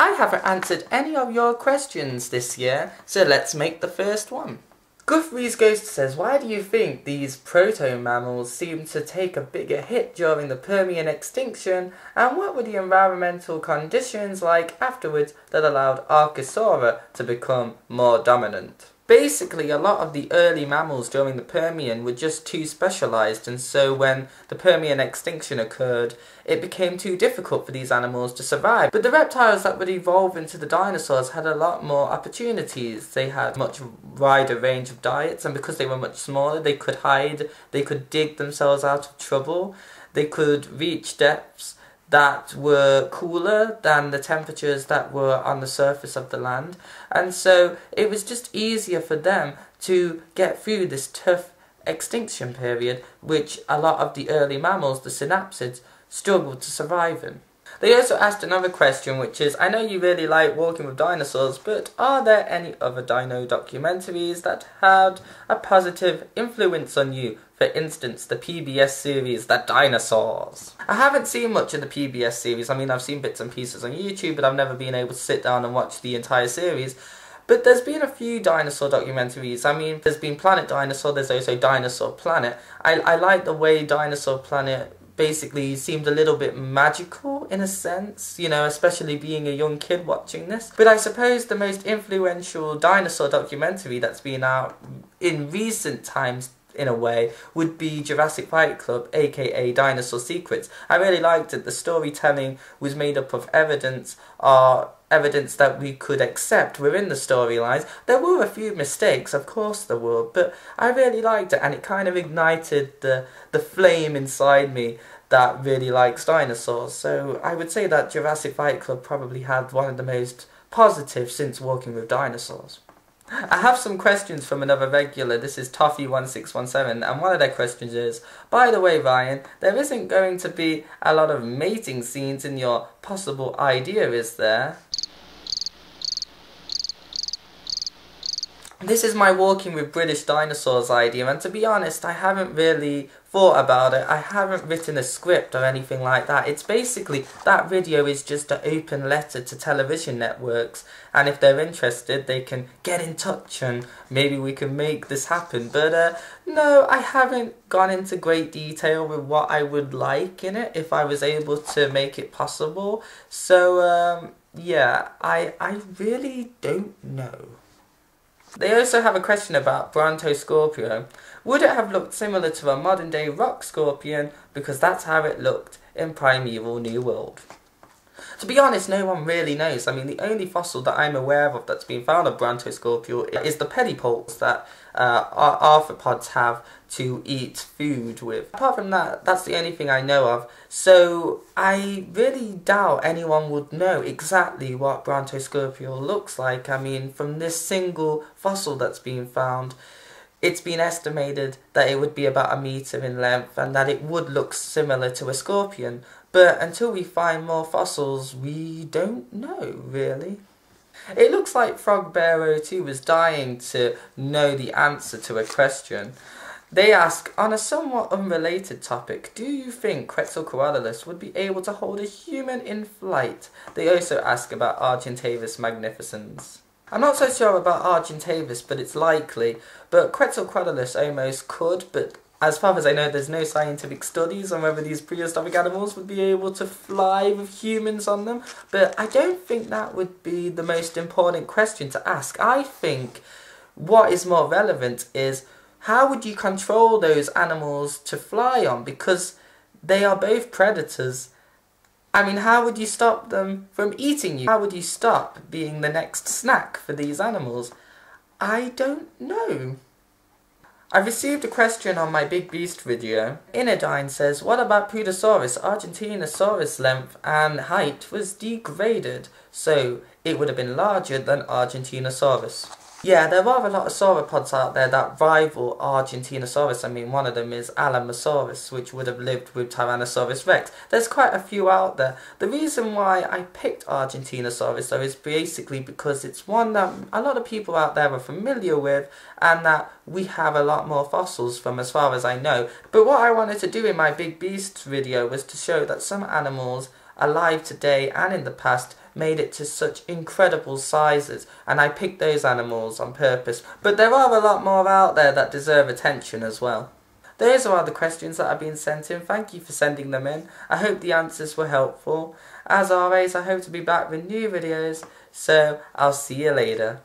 I haven't answered any of your questions this year, so let's make the first one. Guthries Ghost says, why do you think these proto-mammals seem to take a bigger hit during the Permian extinction, and what were the environmental conditions like afterwards that allowed Archosaura to become more dominant? Basically, a lot of the early mammals during the Permian were just too specialised, and so when the Permian extinction occurred, it became too difficult for these animals to survive. But the reptiles that would evolve into the dinosaurs had a lot more opportunities. They had much wider range of diets, and because they were much smaller, they could hide, they could dig themselves out of trouble, they could reach depths that were cooler than the temperatures that were on the surface of the land, and so it was just easier for them to get through this tough extinction period, which a lot of the early mammals, the synapsids, struggled to survive in. They also asked another question, which is, I know you really like Walking with Dinosaurs, but are there any other dino documentaries that had a positive influence on you? For instance, the PBS series, The Dinosaurs. I haven't seen much of the PBS series. I mean, I've seen bits and pieces on YouTube, but I've never been able to sit down and watch the entire series. But there's been a few dinosaur documentaries. I mean, there's been Planet Dinosaur, there's also Dinosaur Planet. I like the way Dinosaur Planet basically seemed a little bit magical in a sense, you know, especially being a young kid watching this. But I suppose the most influential dinosaur documentary that's been out in recent times, in a way, would be Jurassic Fight Club, aka Dinosaur Secrets. I really liked it. The storytelling was made up of evidence that we could accept within the storylines. There were a few mistakes, of course there were, but I really liked it, and it kind of ignited the flame inside me that really likes dinosaurs. So I would say that Jurassic Fight Club probably had one of the most positive since Walking with Dinosaurs. I have some questions from another regular. This is Toffee1617, and one of their questions is, by the way, Ryan, there isn't going to be a lot of mating scenes in your possible idea, is there? This is my Walking with British Dinosaurs idea, and to be honest, I haven't really thought about it. I haven't written a script or anything like that. It's basically, that video is just an open letter to television networks, and if they're interested, they can get in touch and maybe we can make this happen. But no, I haven't gone into great detail with what I would like in it if I was able to make it possible. So, yeah, I really don't know. They also have a question about Brontoscorpio. Would it have looked similar to a modern day rock scorpion, because that's how it looked in primeval New World? To be honest, no one really knows. I mean, the only fossil that I'm aware of that's been found of Brontoscorpio is the pedipalps that arthropods have to eat food with. Apart from that, that's the only thing I know of. So I really doubt anyone would know exactly what Brontoscorpio looks like. I mean, from this single fossil that's been found, it's been estimated that it would be about 1 meter in length and that it would look similar to a scorpion. But until we find more fossils, we don't know, really. It looks like Frogbear02 was dying to know the answer to a question. They ask, on a somewhat unrelated topic, do you think Quetzalcoatlus would be able to hold a human in flight? They also ask about Argentinosaurus magnificens. I'm not so sure about Argentinosaurus, but it's likely. But Quetzalcoatlus almost could, but as far as I know, there's no scientific studies on whether these prehistoric animals would be able to fly with humans on them. But I don't think that would be the most important question to ask. I think what is more relevant is, how would you control those animals to fly on? Because they are both predators. I mean, how would you stop them from eating you? How would you stop being the next snack for these animals? I don't know. I received a question on my Big Beast video. Inodine says, what about Pterosaurus? Argentinosaurus length and height was degraded, so it would have been larger than Argentinosaurus. Yeah, there are a lot of sauropods out there that rival Argentinosaurus. I mean, one of them is Alamosaurus, which would have lived with Tyrannosaurus rex. There's quite a few out there. The reason why I picked Argentinosaurus, though, is basically because it's one that a lot of people out there are familiar with, and that we have a lot more fossils from, as far as I know. But what I wanted to do in my Big Beast video was to show that some animals alive today and in the past made it to such incredible sizes, and I picked those animals on purpose. But there are a lot more out there that deserve attention as well. Those are all the questions that have been sent in. Thank you for sending them in. I hope the answers were helpful. As always, I hope to be back with new videos, so I'll see you later.